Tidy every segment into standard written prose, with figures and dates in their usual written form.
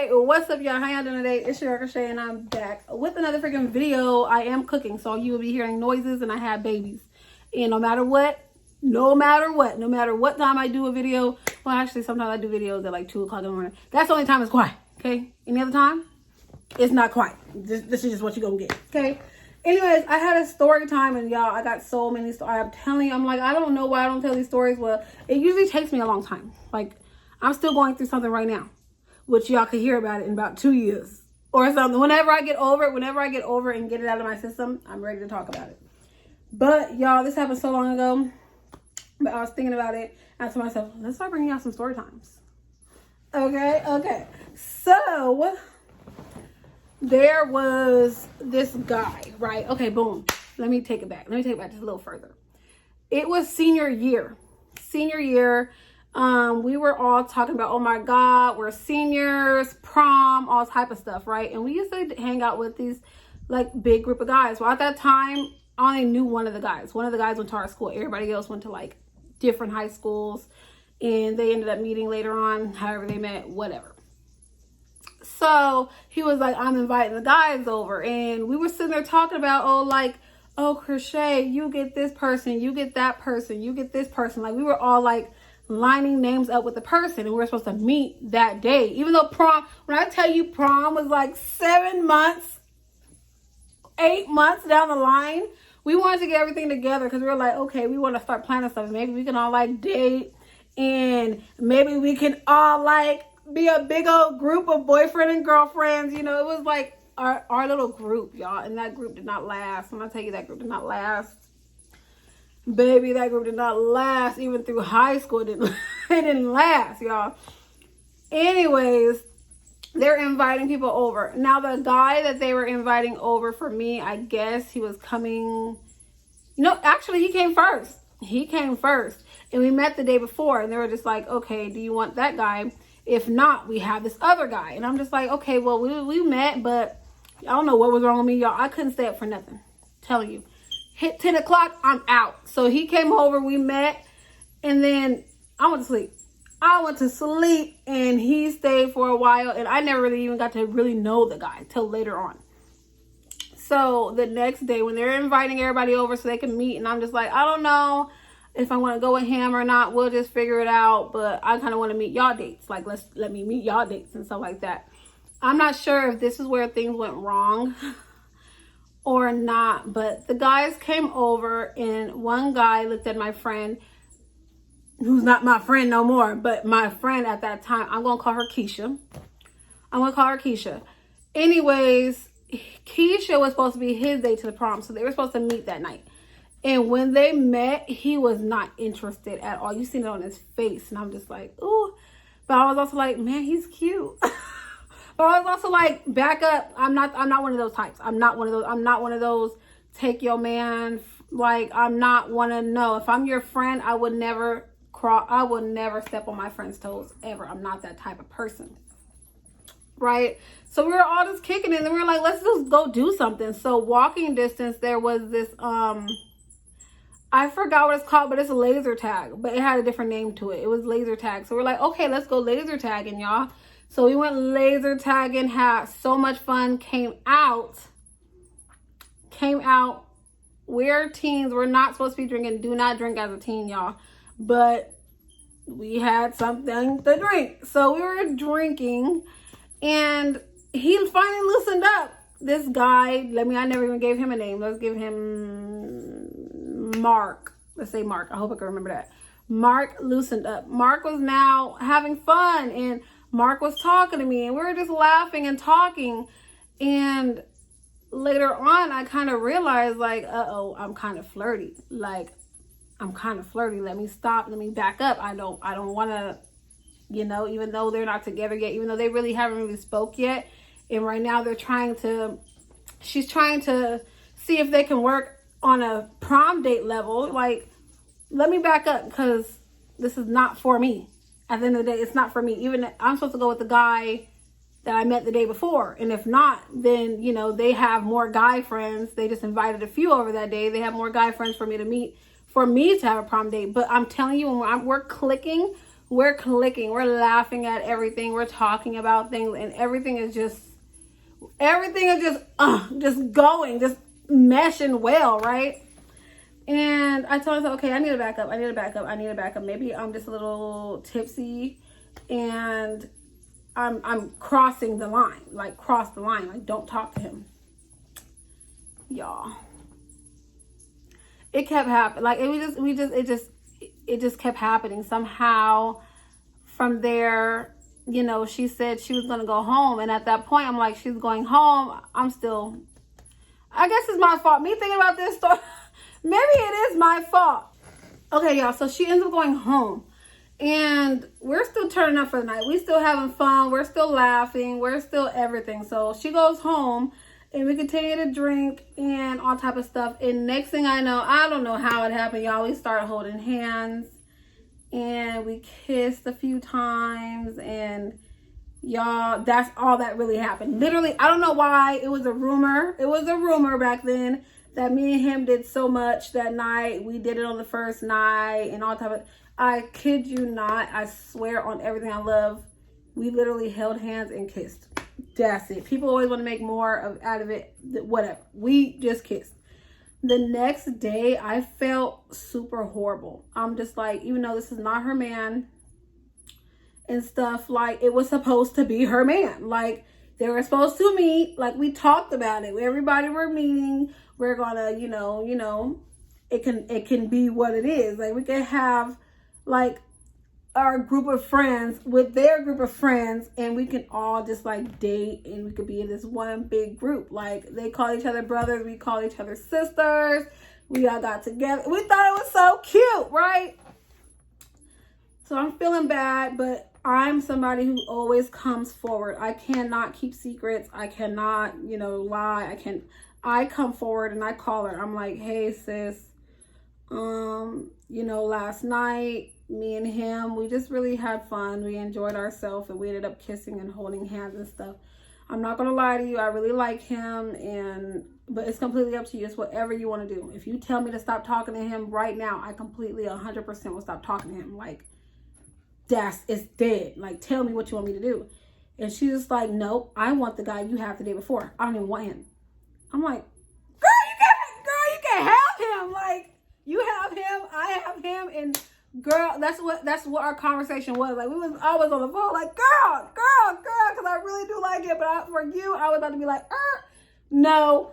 Hey, what's up, y'all? How y'all doing today? It's your Khrisace, and I'm back with another freaking video. I am cooking, so you will be hearing noises, and I have babies. And no matter what time I do a video, well, actually, sometimes I do videos at like 2 o'clock in the morning. That's the only time it's quiet, okay? Any other time, it's not quiet. This is just what you're gonna get, okay? Anyways, I had a story time, and y'all, I got so many stories. I'm telling you, I'm like, I don't know why I don't tell these stories. Well, it usually takes me a long time. Like, I'm still going through something right now, which y'all could hear about it in about 2 years or something. Whenever I get over it and get it out of my system, I'm ready to talk about it. But y'all, this happened so long ago, but I was thinking about it. And I told myself, let's start bringing out some story times. Okay. So there was this guy, right? Okay, boom. Let me take it back just a little further. It was senior year. We were all talking about, oh my God, we're seniors, prom, all type of stuff, right? And we used to hang out with these like big group of guys. Well, at that time, I only knew one of the guys. One of the guys went to our school. Everybody else went to like different high schools, and they ended up meeting later on, however they met, whatever. So he was like, I'm inviting the guys over, and we were sitting there talking about, oh, Khrisace, you get this person, you get that person, you get this person. Like, we were all like lining names up with the person, and we were supposed to meet that day. Even though prom, when I tell you prom was like 7 months, 8 months down the line, we wanted to get everything together because we were like, okay, we want to start planning stuff. Maybe we can all like date, and maybe we can all like be a big old group of boyfriend and girlfriends. You know, it was like our little group, y'all. And that group did not last. When I tell you that group did not last, baby, that group did not last. Even through high school, it didn't last, y'all. Anyways, they're inviting people over. Now, the guy that they were inviting over for me, I guess he was coming. No, actually, he came first. And we met the day before, and they were just like, okay, do you want that guy? If not, we have this other guy. And I'm just like, okay, well, we met, but I don't know what was wrong with me, y'all. I couldn't stay up for nothing. Telling you. Hit 10 o'clock, I'm out. So he came over, we met, and then I went to sleep. And he stayed for a while, and I never really even got to really know the guy till later on. So the next day, when they're inviting everybody over so they can meet, and I'm just like, I don't know if I want to go with him or not. We'll just figure it out, but I kind of want to meet y'all dates. Like, let me meet y'all dates and stuff like that. I'm not sure if this is where things went wrong or not, but the guys came over, and one guy looked at my friend, who's not my friend no more, but my friend at that time. I'm going to call her Keisha. Anyways, Keisha was supposed to be his date to the prom, so they were supposed to meet that night. And when they met, he was not interested at all. You seen it on his face, and I'm just like, ooh. But I was also like, man, he's cute. But I was also like, back up. I'm not one of those types. I'm not one of those take your man. Like, I'm not one of, no. If I'm your friend, I would never step on my friend's toes ever. I'm not that type of person. Right? So we were all just kicking it, and we were like, let's just go do something. So walking distance, there was this, I forgot what it's called, but it's a laser tag, but it had a different name to it. It was laser tag. So we're like, okay, let's go laser tagging, y'all. So we went laser tagging, had so much fun, came out. We're teens. We're not supposed to be drinking. Do not drink as a teen, y'all. But we had something to drink. So we were drinking, and he finally loosened up. This guy, I never even gave him a name. Let's give him Mark. Let's say Mark. I hope I can remember that. Mark loosened up. Mark was now having fun, and Mark was talking to me, and we were just laughing and talking. And later on, I kind of realized, like, uh-oh, I'm kind of flirty. Let me stop. Let me back up. I don't want to, even though they're not together yet, even though they really haven't really spoke yet. And right now she's trying to see if they can work on a prom date level. Like, let me back up, because this is not for me. At the end of the day, it's not for me. Even I'm supposed to go with the guy that I met the day before. And if not, then, they have more guy friends. They just invited a few over that day. They have more guy friends for me to meet, for me to have a prom date. But I'm telling you, when we're clicking, we're clicking, we're laughing at everything, we're talking about things, and everything is just going, just meshing well, right? And I told myself, okay, I need to back up. Maybe I'm just a little tipsy and I'm crossing the line, like don't talk to him. Y'all. It kept happening. Like it just kept happening. Somehow from there, you know, she said she was gonna go home, and at that point I'm like, she's going home. I guess it's my fault. Me thinking about this story, maybe it is my fault. Okay, y'all, so she ends up going home. And we're still turning up for the night. We still having fun. We're still laughing. We're still everything. So she goes home and we continue to drink and all type of stuff. And next thing I know, I don't know how it happened, y'all. We start holding hands and we kissed a few times. And y'all, that's all that really happened. Literally, I don't know why. It was a rumor. It was a rumor back then that me and him did so much that night. We did it on the first night and all type of... I kid you not. I swear on everything I love. We literally held hands and kissed. That's it. People always want to make more out of it. Whatever. We just kissed. The next day, I felt super horrible. I'm just like, even though this is not her man and stuff, like, it was supposed to be her man. Like, they were supposed to meet. Like, we talked about it. Everybody were meeting. We're gonna, you know, it can be what it is. Like, we can have like our group of friends with their group of friends, and we can all just like date, and we could be in this one big group. Like, they call each other brothers, we call each other sisters. We all got together. We thought it was so cute, right? So I'm feeling bad, but I'm somebody who always comes forward. I cannot keep secrets. I cannot, lie. I come forward and I call her. I'm like, hey sis, last night, me and him, we just really had fun. We enjoyed ourselves, and we ended up kissing and holding hands and stuff. I'm not gonna lie to you, I really like him, but it's completely up to you. It's whatever you want to do. If you tell me to stop talking to him right now, I completely 100% will stop talking to him. Like, it's dead. Like, tell me what you want me to do. And she's just like, nope, I want the guy you have the day before. I don't even want him. I'm like, girl, you can have him. Like, you have him, I have him, and girl, that's what our conversation was. Like, I was on the phone like, girl, because I really do like it. But for you, I was about to be like, no,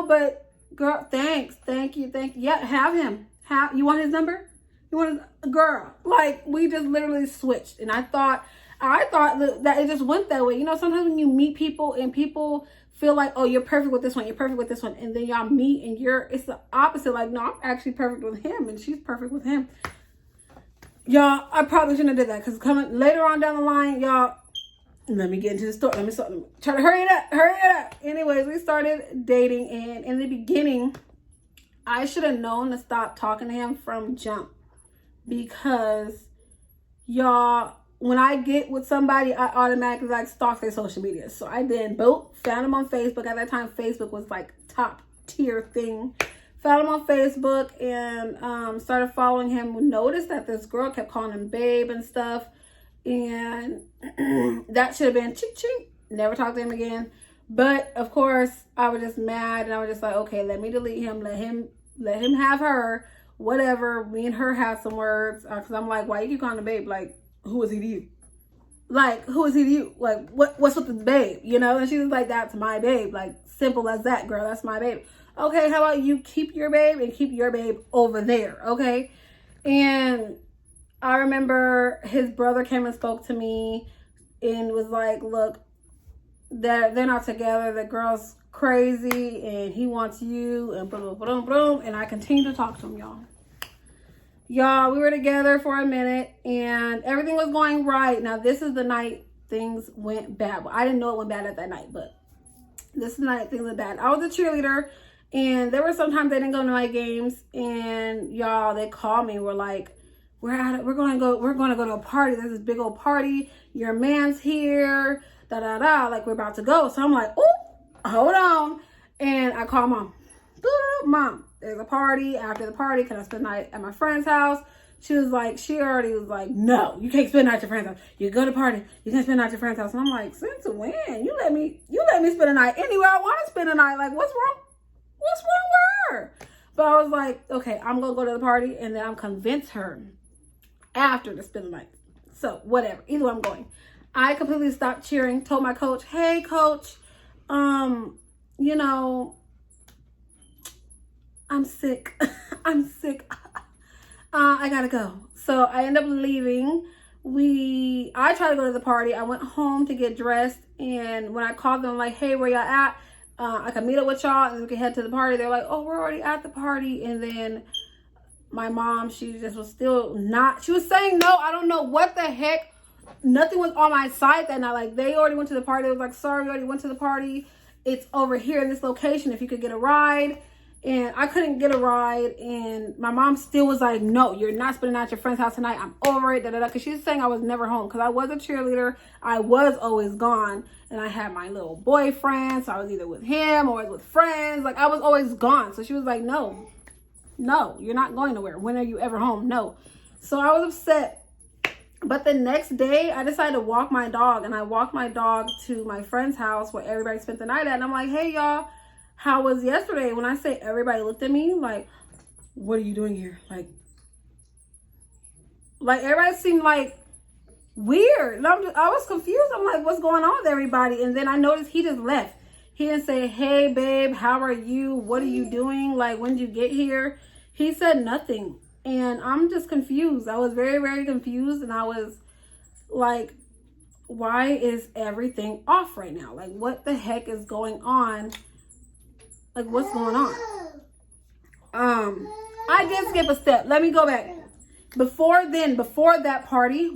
but girl, thank you. Yeah, have him. You want his number? You want his girl? Like, we just literally switched, and I thought that it just went that way. Sometimes when you meet people and people feel like, oh, you're perfect with this one, and then y'all meet and it's the opposite. Like, no, I'm actually perfect with him and she's perfect with him. Y'all, I probably shouldn't have did that, because coming later on down the line, y'all, let me get into the story. Let me try to hurry it up. Anyways, we started dating, and in the beginning, I should have known to stop talking to him from jump, because y'all, when I get with somebody, I automatically like stalk their social media. So I did both. Found him on Facebook. At that time, Facebook was like top tier thing. Found him on Facebook and started following him. Noticed that this girl kept calling him babe and stuff. And that should have been chink chink. Never talked to him again. But of course, I was just mad, and I was just like, okay, let me delete him. Let him have her. Whatever. Me and her had some words. Because I'm like, why you keep calling him babe? Like, who is he to you? Like, who is he to you? Like, what's with this babe? And she was like, that's my babe. Like, simple as that, girl. That's my babe. Okay, how about you keep your babe and keep your babe over there, okay? And I remember his brother came and spoke to me and was like, look, they're not together. The girl's crazy and he wants you and boom, boom, boom. And I continued to talk to him, y'all. Y'all, we were together for a minute and everything was going right. Now, this is the night things went bad. Well, I didn't know it went bad at that night, but this is the night things went bad. I was a cheerleader, and there were sometimes they didn't go to my games, and y'all, they called me and were like, we're going to go to a party. There's this big old party. Your man's here, like, we're about to go. So I'm like, oh, hold on. And I call mom. Mom, there's a party. After the party, can I spend the night at my friend's house? she already was like, no, you can't spend the night at your friend's house. You go to party, you can't spend the night at your friend's house. And I'm like, since when? You let me spend the night anywhere I want to spend the night. Like, what's wrong? What's wrong with her? But I was like, okay, I'm gonna go to the party, and then I'm convince her after to spend the night. So whatever, either way I'm going. I completely stopped cheering, told my coach, hey coach, you know, I'm sick. I'm sick. I gotta go. So I end up leaving. I tried to go to the party. I went home to get dressed, and when I called them, like, hey, where y'all at? I can meet up with y'all and we can head to the party. They're like, oh, we're already at the party. And then my mom, she just was still not, she was saying no. I don't know what the heck. Nothing was on my side that night. Like, they already went to the party. They was like, sorry, we already went to the party. It's over here in this location if you could get a ride. And I couldn't get a ride. And my mom still was like, no, you're not spending at your friend's house tonight. I'm over it. Because she was saying I was never home. Because I was a cheerleader. I was always gone. And I had my little boyfriend. So I was either with him or with friends. Like, I was always gone. So she was like, no, you're not going nowhere. When are you ever home? No. So I was upset. But the next day, I decided to walk my dog. And I walked my dog to my friend's house where everybody spent the night at. And I'm like, hey, y'all. How was yesterday? When I say everybody looked at me like, what are you doing here? Like everybody seemed like weird. And I was confused. I'm like, what's going on with everybody? And then I noticed he just left. He didn't say, hey, babe, how are you? What are you doing? Like, when did you get here? He said nothing. And I'm just confused. I was very, very confused. And I was like, why is everything off right now? Like, what the heck is going on? Like, what's going on? I did skip a step. Let me go back. Before that party,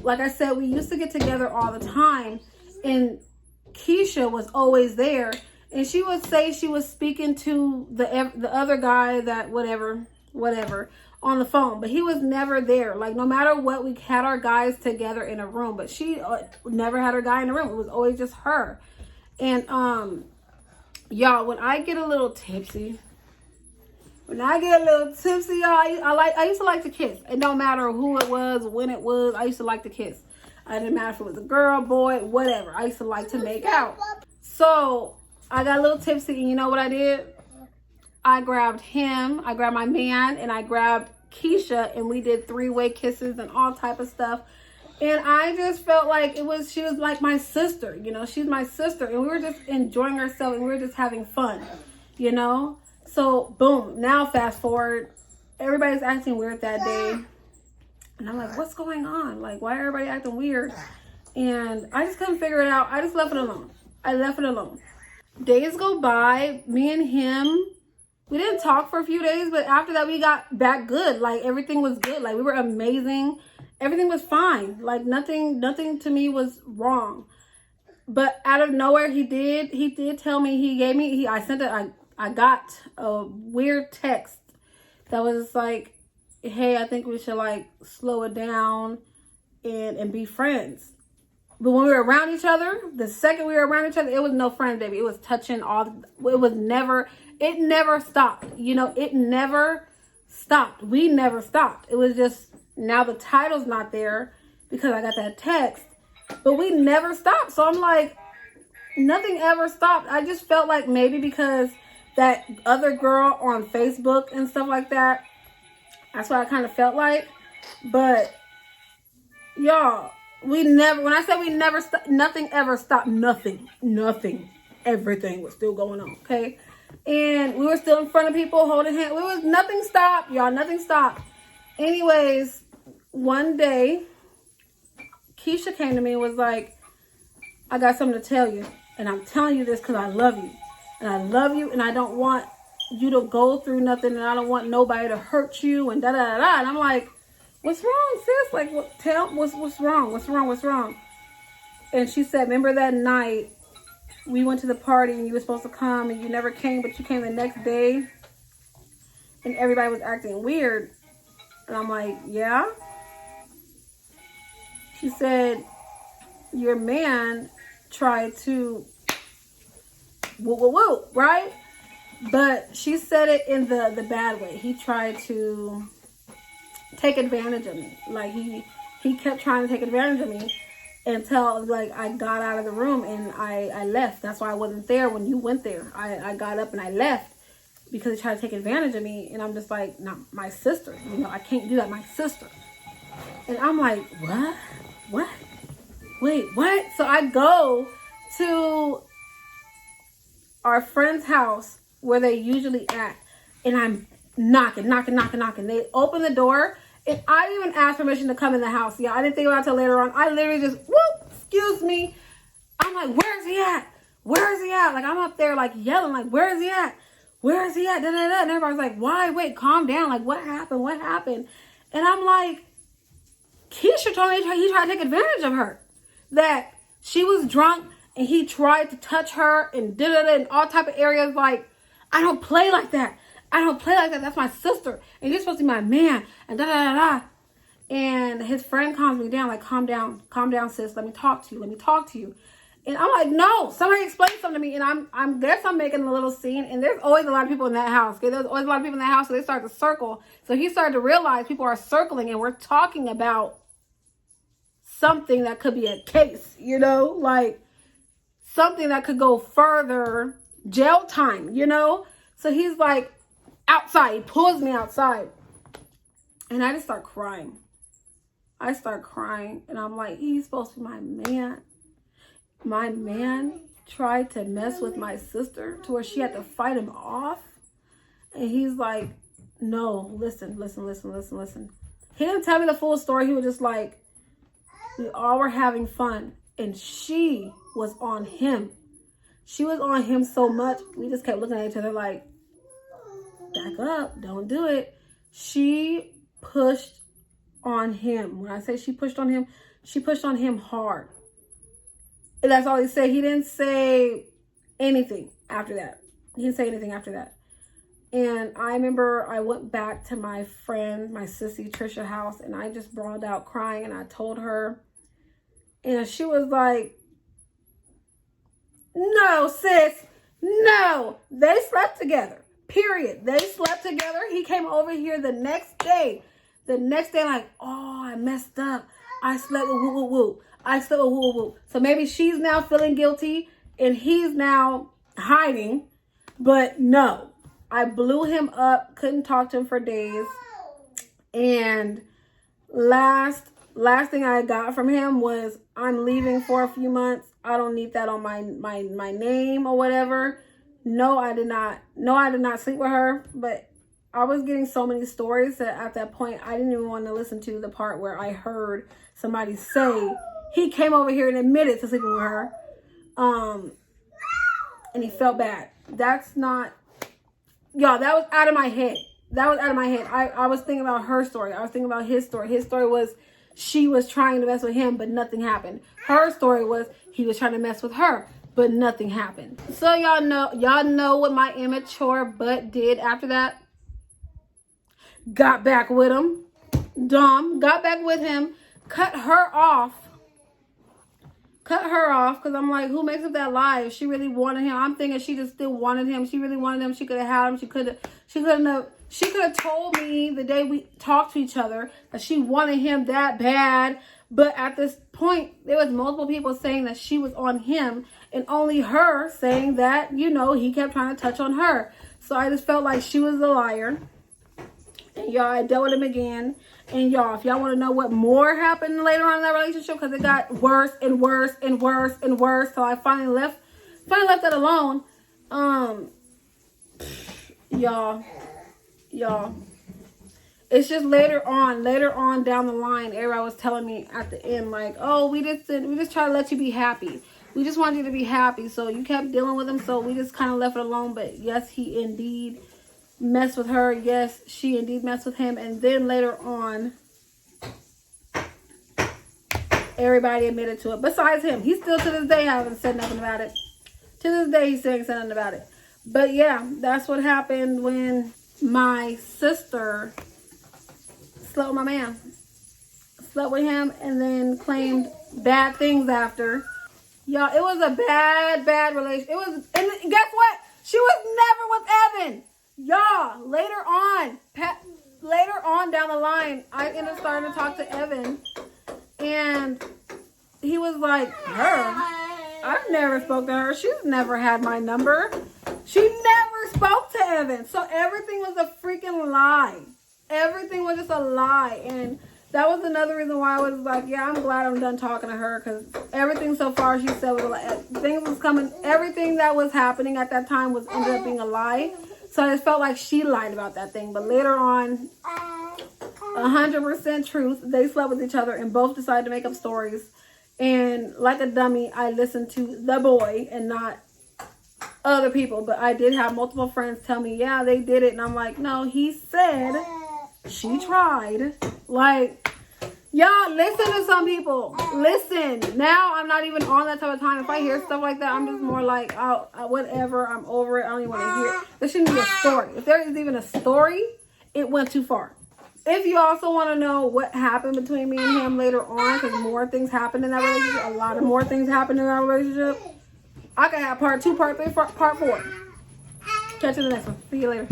like I said, we used to get together all the time. And Keisha was always there. And she would say she was speaking to the other guy that whatever, on the phone. But he was never there. Like, no matter what, we had our guys together in a room. But she never had her guy in the room. It was always just her. And, y'all, when I get a little tipsy, y'all, I used to like to kiss. It don't matter who it was, when it was, I used to like to kiss. It didn't matter if it was a girl, boy, whatever. I used to like to make out. So I got a little tipsy, and you know what I did? I grabbed him, I grabbed my man, and I grabbed Keisha, and we did 3-way kisses and all type of stuff. And I just felt like she was like my sister, you know, she's my sister. And we were just enjoying ourselves, and we were just having fun, you know. So, boom, now fast forward, everybody's acting weird that day. And I'm like, what's going on? Like, why are everybody acting weird? And I just couldn't figure it out. I just left it alone. Days go by, me and him, we didn't talk for a few days, but after that we got back good. Like, everything was good. Like, we were amazing. Everything was fine. Like, nothing to me was wrong. But out of nowhere, he did tell me, I got a weird text that was like, hey, I think we should like slow it down and be friends. But when we were around each other, the second we were around each other, it was no friends, baby. It was touching it never stopped. You know, it never stopped. We never stopped. It was just, now the title's not there because I got that text, but we never stopped. So I'm like, nothing ever stopped. I just felt like maybe because that other girl on Facebook and stuff like that, that's what I kind of felt like. But y'all, when I said we never stopped, nothing ever stopped. Nothing. Everything was still going on, okay? And we were still in front of people holding hands. Nothing stopped, y'all. Nothing stopped. Anyways, one day, Keisha came to me and was like, I got something to tell you. And I'm telling you this because I love you. And I love you, and I don't want you to go through nothing, and I don't want nobody to hurt you, and da-da-da-da. And I'm like, what's wrong, sis? Like, what's wrong? What's wrong? And she said, remember that night we went to the party and you were supposed to come and you never came, but you came the next day and everybody was acting weird. And I'm like, yeah. She said, your man tried to woo, right? But she said it in the bad way. He tried to take advantage of me. Like, he kept trying to take advantage of me until, like, I got out of the room and I left. That's why I wasn't there when you went there. I got up and I left because he tried to take advantage of me. And I'm just like, not my sister. You know, I can't do that. My sister. And I'm like, what? What? Wait, what? So I go to our friend's house where they usually at. And I'm knocking. They open the door. And I didn't even ask permission to come in the house. Yeah, I didn't think about it until later on. I literally just, whoop, excuse me. I'm like, where's he at? Where is he at? Like, I'm up there, like, yelling, like, where is he at? Where is he at? Da, da, da. And everybody's like, why? Wait, calm down. Like, what happened? What happened? And I'm like, Keisha told me he tried to take advantage of her. That she was drunk and he tried to touch her and da, da, da, in all type of areas. Like, I don't play like that. I don't play like that. That's my sister. And you're supposed to be my man. And da, da, da, da. And his friend calms me down. Like, calm down, sis. Let me talk to you. And I'm like, no, somebody explain something to me. And I'm guess I'm making a little scene. And there's always a lot of people in that house. Okay? There's always a lot of people in that house. So they start to circle. So he started to realize people are circling and we're talking about something that could be a case, you know, like something that could go further, jail time, you know? So he's like, outside. He pulls me outside. And I just start crying. And I'm like, he's supposed to be my man. My man tried to mess with my sister to where she had to fight him off. And he's like, no, listen. He didn't tell me the full story. He was just like, we all were having fun. And she was on him. She was on him so much. We just kept looking at each other like, back up, don't do it. She pushed on him. When I say she pushed on him hard. And that's all he said. He didn't say anything after that. And I remember I went back to my friend, my sissy Trisha house, and I just brawled out crying and I told her. And she was like, no, sis, no. They slept together. Period. They slept together. He came over here the next day. Like, oh, I messed up. I slept with woo. So maybe she's now feeling guilty and he's now hiding. But no, I blew him up. Couldn't talk to him for days. And last thing I got from him was, I'm leaving for a few months. I don't need that on my name or whatever. No, I did not sleep with her, but I was getting so many stories that at that point, I didn't even want to listen to the part where I heard somebody say he came over here and admitted to sleeping with her. And he felt bad. That's not, y'all, that was out of my head. I was thinking about her story. I was thinking about his story. His story was she was trying to mess with him, but nothing happened. Her story was he was trying to mess with her, but nothing happened. So y'all know what my immature butt did after that. Got back with him. Got back with him. Cut her off. Because I'm like, who makes up that lie? If she really wanted him, I'm thinking she just still wanted him. She really wanted him. She could have had him. She could have told me the day we talked to each other that she wanted him that bad. But at this point, there was multiple people saying that she was on him, and only her saying that, you know, he kept trying to touch on her. So I just felt like she was a liar. And y'all, I dealt with him again. And y'all, if y'all want to know what more happened later on in that relationship, because it got worse and worse and worse and worse, so I finally left that alone. Y'all, it's just later on down the line, everybody was telling me at the end, like, oh, we just try to let you be happy. We just wanted you to be happy. So you kept dealing with him, so we just kind of left it alone. But yes, he indeed messed with her. Yes, she indeed messed with him. And then later on, everybody admitted to it. Besides him. He still to this day haven't said nothing about it. To this day, he still ain't said nothing about it. But yeah, that's what happened when my sister slept with my man. Slept with him and then claimed bad things after. Y'all, it was a bad relationship. It was, and guess what? She was never with Evan. Y'all, later later on down the line, I ended up starting to talk to Evan, and he was like, her? I've never spoke to her. She's never had my number. She never spoke to Evan. So everything was a freaking lie. Everything was just a lie. And that was another reason why I was like, yeah, I'm glad I'm done talking to her, because everything so far she said was a lie. Things was coming. Everything that was happening at that time was ended up being a lie. So I just felt like she lied about that thing. But later on, 100% truth, they slept with each other and both decided to make up stories. And like a dummy, I listened to the boy and not other people. But I did have multiple friends tell me, yeah, they did it. And I'm like, no, he said she tried. Like, y'all, listen to some people. Listen. Now I'm not even on that type of time. If I hear stuff like that, I'm just more like, oh, whatever. I'm over it. I don't even want to hear it. There shouldn't be a story. If there is even a story, it went too far. If you also want to know what happened between me and him later on, because more things happened in that relationship, a lot of more things happened in that relationship, I can have part 2, part 3, part 4. Catch you in the next one. See you later.